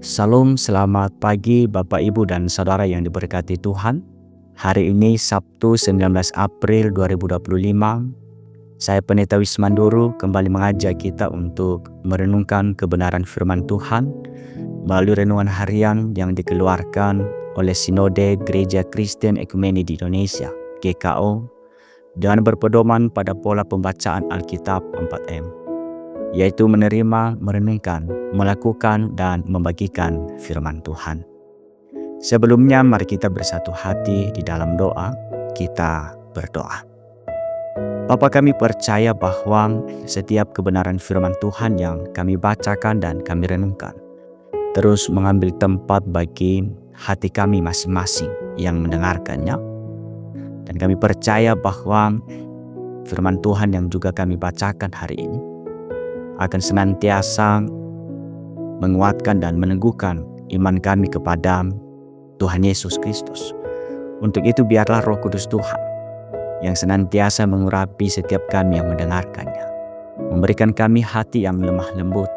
Salam, selamat pagi Bapak, Ibu, dan Saudara yang diberkati Tuhan. Hari ini Sabtu 19 April 2025. Saya Pendeta Wismandoro kembali mengajak kita untuk merenungkan kebenaran firman Tuhan melalui renungan harian yang dikeluarkan oleh Sinode Gereja Kristen Ekumene di Indonesia, GKO, dan berpedoman pada pola pembacaan Alkitab 4M, yaitu menerima, merenungkan, melakukan, dan membagikan firman Tuhan. Sebelumnya, mari kita bersatu hati di dalam doa. Kita berdoa. Bapa, kami percaya bahwa setiap kebenaran firman Tuhan yang kami bacakan dan kami renungkan terus mengambil tempat bagi hati kami masing-masing yang mendengarkannya. Dan kami percaya bahwa firman Tuhan yang juga kami bacakan hari ini akan senantiasa menguatkan dan meneguhkan iman kami kepada Tuhan Yesus Kristus. Untuk itu biarlah Roh Kudus Tuhan yang senantiasa mengurapi setiap kami yang mendengarkannya, memberikan kami hati yang lemah lembut,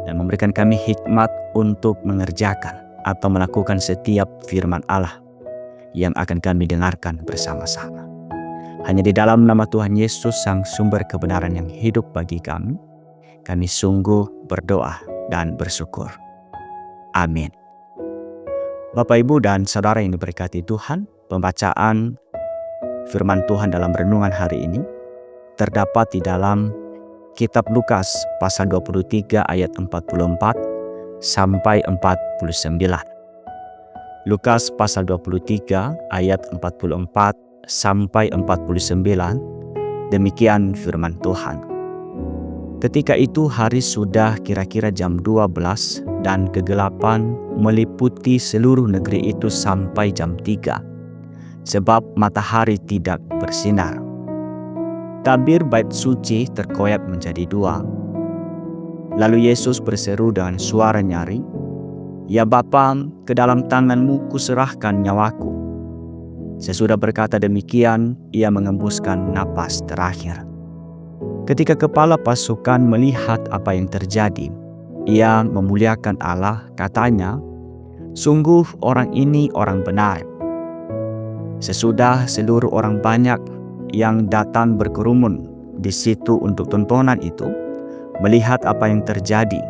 dan memberikan kami hikmat untuk mengerjakan atau melakukan setiap firman Allah yang akan kami dengarkan bersama-sama. Hanya di dalam nama Tuhan Yesus, Sang Sumber kebenaran yang hidup bagi kami sungguh berdoa dan bersyukur. Amin. Bapak, Ibu, dan Saudara yang diberkati Tuhan, pembacaan firman Tuhan dalam renungan hari ini terdapat di dalam Kitab Lukas pasal 23 ayat 44 sampai 49. Lukas pasal 23 ayat 44 sampai 49, demikian firman Tuhan. Ketika itu hari sudah kira-kira jam 12 dan kegelapan meliputi seluruh negeri itu sampai jam 3, sebab matahari tidak bersinar. Tabir bait suci terkoyak menjadi dua. Lalu Yesus berseru dengan suara nyaring, "Ya Bapa, ke dalam tangan-Mu kuserahkan nyawaku." Sesudah berkata demikian, ia mengembuskan napas terakhir. Ketika kepala pasukan melihat apa yang terjadi, ia memuliakan Allah, katanya, "Sungguh orang ini orang benar." Sesudah seluruh orang banyak yang datang berkerumun di situ untuk tontonan itu melihat apa yang terjadi,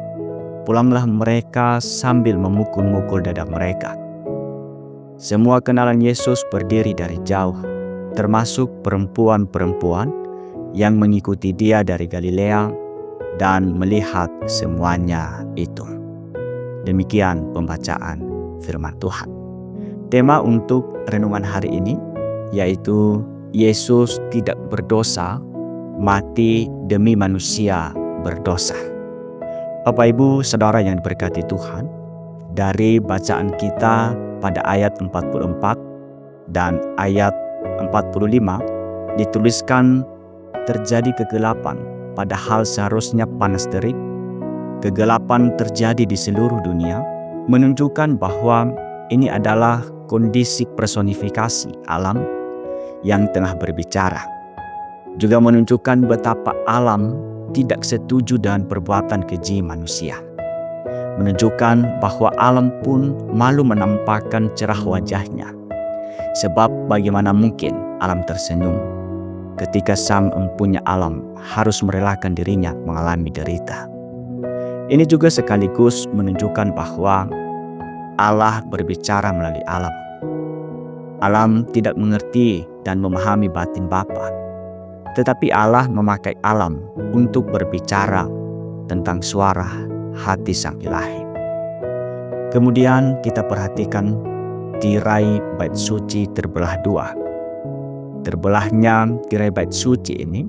pulanglah mereka sambil memukul-mukul dada mereka. Semua kenalan Yesus berdiri dari jauh, termasuk perempuan-perempuan yang mengikuti Dia dari Galilea dan melihat semuanya itu. Demikian pembacaan firman Tuhan. Tema untuk renungan hari ini yaitu Yesus tidak berdosa, mati demi manusia berdosa. Bapak, Ibu, Saudara yang diberkati Tuhan, dari bacaan kita pada ayat 44 dan ayat 45 dituliskan terjadi kegelapan, padahal seharusnya panas terik. Kegelapan terjadi di seluruh dunia, menunjukkan bahwa ini adalah kondisi personifikasi alam yang tengah berbicara. Juga menunjukkan betapa alam tidak setuju dengan perbuatan keji manusia. Menunjukkan bahwa alam pun malu menampakkan cerah wajahnya. Sebab bagaimana mungkin alam tersenyum ketika Sang Empunya alam harus merelakan dirinya mengalami derita. Ini juga sekaligus menunjukkan bahwa Allah berbicara melalui alam. Alam tidak mengerti dan memahami batin Bapa, tetapi Allah memakai alam untuk berbicara tentang suara hati Sang Ilahi. Kemudian kita perhatikan tirai bait suci terbelah dua. Terbelahnya tirai bait suci ini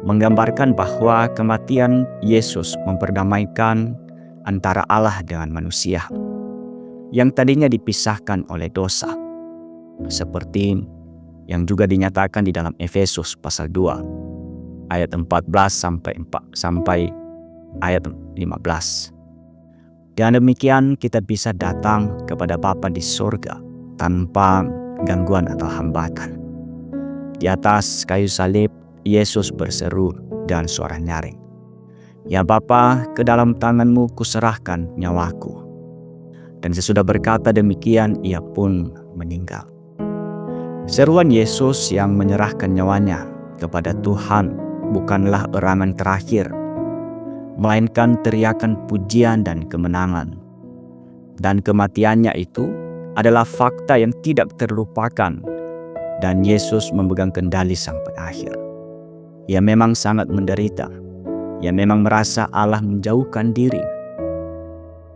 menggambarkan bahwa kematian Yesus memperdamaikan antara Allah dengan manusia yang tadinya dipisahkan oleh dosa, seperti yang juga dinyatakan di dalam Efesus pasal 2 ayat 14 sampai ayat 15. Dan demikian kita bisa datang kepada Bapa di surga tanpa gangguan atau hambatan. Di atas kayu salib, Yesus berseru dengan suara nyaring, "Ya Bapa, ke dalam tangan-Mu kuserahkan nyawaku." Dan sesudah berkata demikian, ia pun meninggal. Seruan Yesus yang menyerahkan nyawanya kepada Tuhan bukanlah erangan terakhir, melainkan teriakan pujian dan kemenangan. Dan kematiannya itu adalah fakta yang tidak terlupakan, dan Yesus memegang kendali sampai akhir. Ia memang sangat menderita. Ia memang merasa Allah menjauhkan diri.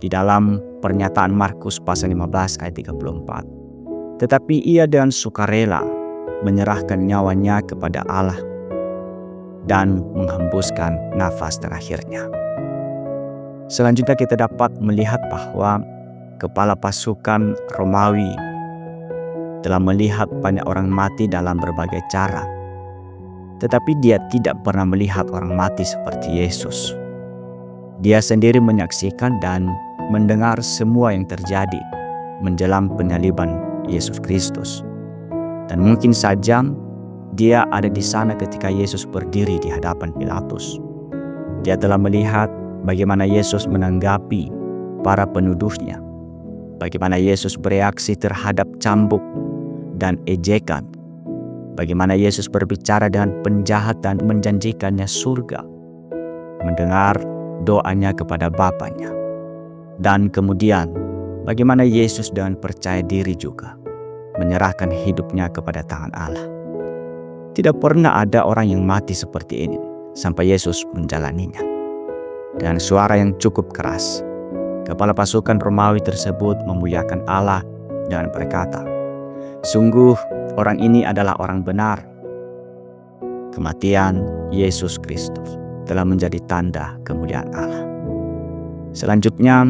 Di dalam pernyataan Markus pasal 15 ayat 34. Tetapi ia dengan sukarela menyerahkan nyawanya kepada Allah dan menghembuskan nafas terakhirnya. Selanjutnya kita dapat melihat bahwa kepala pasukan Romawi telah melihat banyak orang mati dalam berbagai cara. Tetapi dia tidak pernah melihat orang mati seperti Yesus. Dia sendiri menyaksikan dan mendengar semua yang terjadi menjelang penyaliban Yesus Kristus. Dan mungkin saja dia ada di sana ketika Yesus berdiri di hadapan Pilatus. Dia telah melihat bagaimana Yesus menanggapi para penuduhnya, bagaimana Yesus bereaksi terhadap cambuk dan ejekan, bagaimana Yesus berbicara dengan penjahat dan menjanjikannya surga, mendengar doanya kepada Bapanya, dan kemudian bagaimana Yesus dengan percaya diri juga menyerahkan hidupnya kepada tangan Allah. Tidak pernah ada orang yang mati seperti ini sampai Yesus menjalaninya. Dengan suara yang cukup keras, kepala pasukan Romawi tersebut memuliakan Allah dengan berkata, "Sungguh orang ini adalah orang benar." Kematian Yesus Kristus telah menjadi tanda kemuliaan Allah. Selanjutnya,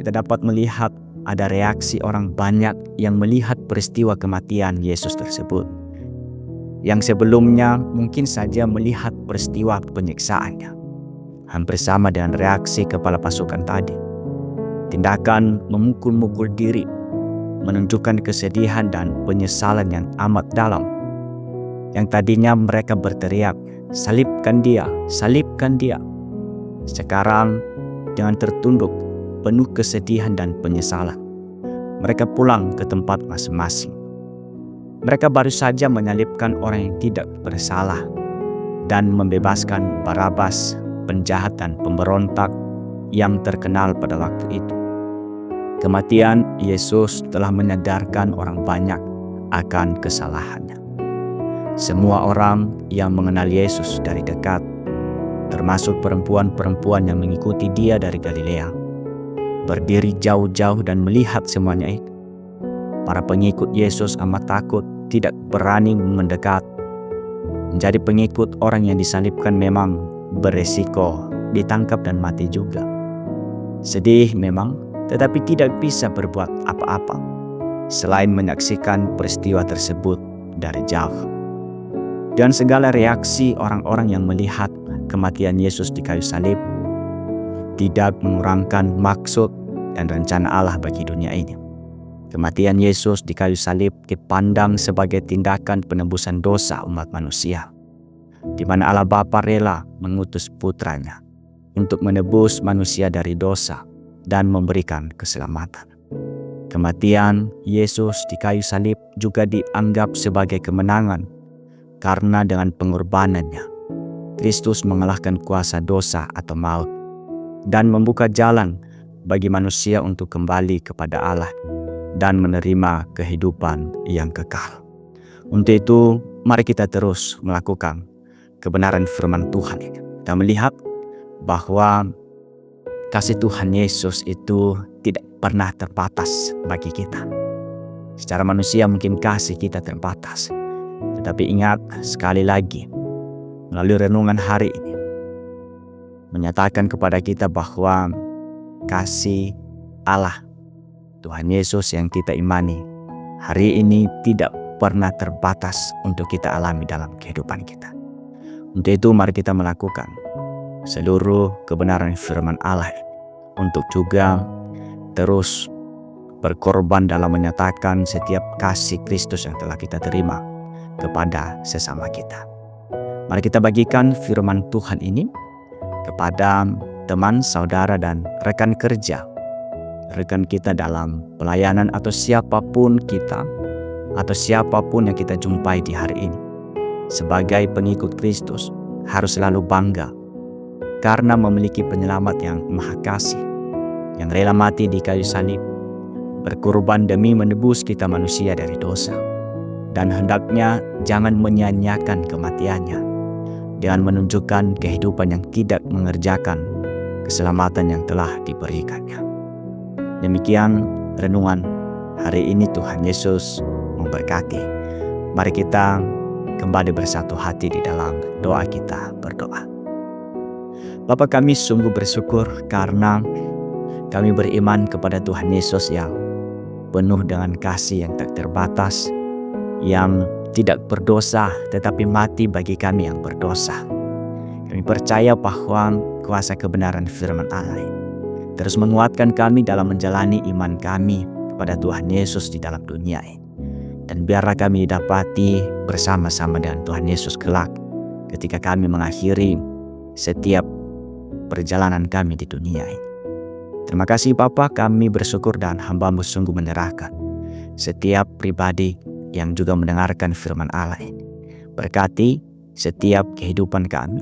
kita dapat melihat ada reaksi orang banyak yang melihat peristiwa kematian Yesus tersebut, yang sebelumnya mungkin saja melihat peristiwa penyiksaannya. Hampir sama dengan reaksi kepala pasukan tadi. Tindakan memukul-mukul diri menunjukkan kesedihan dan penyesalan yang amat dalam. Yang tadinya mereka berteriak, "Salibkan dia, salibkan dia." Sekarang dengan tertunduk, penuh kesedihan dan penyesalan, mereka pulang ke tempat masing-masing. Mereka baru saja menyalibkan orang yang tidak bersalah dan membebaskan Barabas, penjahat dan pemberontak yang terkenal pada waktu itu. Kematian Yesus telah menyadarkan orang banyak akan kesalahannya. Semua orang yang mengenal Yesus dari dekat, termasuk perempuan-perempuan yang mengikuti dia dari Galilea, berdiri jauh-jauh dan melihat semuanya itu. Para pengikut Yesus amat takut, tidak berani mendekat. Menjadi pengikut orang yang disalibkan memang beresiko ditangkap dan mati juga. Sedih memang, tetapi tidak bisa berbuat apa-apa selain menyaksikan peristiwa tersebut dari jauh. Dan segala reaksi orang-orang yang melihat kematian Yesus di kayu salib tidak mengurangkan maksud dan rencana Allah bagi dunia ini. Kematian Yesus di kayu salib dipandang sebagai tindakan penebusan dosa umat manusia, di mana Allah Bapa rela mengutus putranya untuk menebus manusia dari dosa dan memberikan keselamatan. Kematian Yesus di kayu salib juga dianggap sebagai kemenangan, karena dengan pengorbanannya Kristus mengalahkan kuasa dosa atau maut dan membuka jalan bagi manusia untuk kembali kepada Allah dan menerima kehidupan yang kekal. Untuk itu, mari kita terus melakukan kebenaran firman Tuhan ini. Kita melihat bahwa kasih Tuhan Yesus itu tidak pernah terbatas bagi kita. Secara manusia mungkin kasih kita terbatas. Tetapi ingat sekali lagi, melalui renungan hari ini, menyatakan kepada kita bahwa kasih Allah, Tuhan Yesus yang kita imani, hari ini tidak pernah terbatas untuk kita alami dalam kehidupan kita. Untuk itu mari kita melakukan seluruh kebenaran firman Allah untuk juga terus berkorban dalam menyatakan setiap kasih Kristus yang telah kita terima kepada sesama kita. Mari kita bagikan firman Tuhan ini kepada teman, saudara, dan rekan kerja rekan kita dalam pelayanan atau siapapun kita, atau siapapun yang kita jumpai di hari ini. Sebagai pengikut Kristus, harus selalu bangga karena memiliki penyelamat yang maha kasih, yang rela mati di kayu salib, berkorban demi menebus kita manusia dari dosa. Dan hendaknya jangan menyia-nyiakan kematiannya dengan menunjukkan kehidupan yang tidak mengerjakan keselamatan yang telah diberikannya. Demikian renungan hari ini. Tuhan Yesus memberkati. Mari kita kembali bersatu hati di dalam doa kita berdoa. Bapa, kami sungguh bersyukur karena kami beriman kepada Tuhan Yesus yang penuh dengan kasih yang tak terbatas, yang tidak berdosa tetapi mati bagi kami yang berdosa. Kami percaya bahwa kuasa kebenaran firman Allah terus menguatkan kami dalam menjalani iman kami kepada Tuhan Yesus di dalam dunia ini. Dan biarlah kami didapati bersama-sama dengan Tuhan Yesus kelak ketika kami mengakhiri setiap perjalanan kami di dunia ini. Terima kasih Bapa, kami bersyukur dan hamba-Mu sungguh menyerahkan setiap pribadi yang juga mendengarkan firman Allah ini. Berkati setiap kehidupan kami,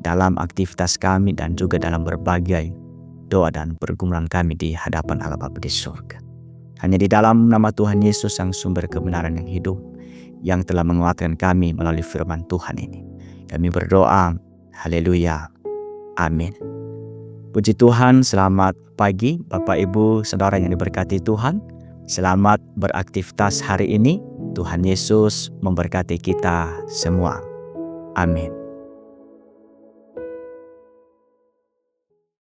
dalam aktivitas kami dan juga dalam berbagai doa dan pergumulan kami di hadapan Allah Bapa di surga. Hanya di dalam nama Tuhan Yesus yang sumber kebenaran yang hidup, yang telah menguatkan kami melalui firman Tuhan ini, kami berdoa. Haleluya. Amin. Puji Tuhan, selamat pagi Bapak Ibu Saudara yang diberkati Tuhan. Selamat beraktivitas hari ini. Tuhan Yesus memberkati kita semua. Amin.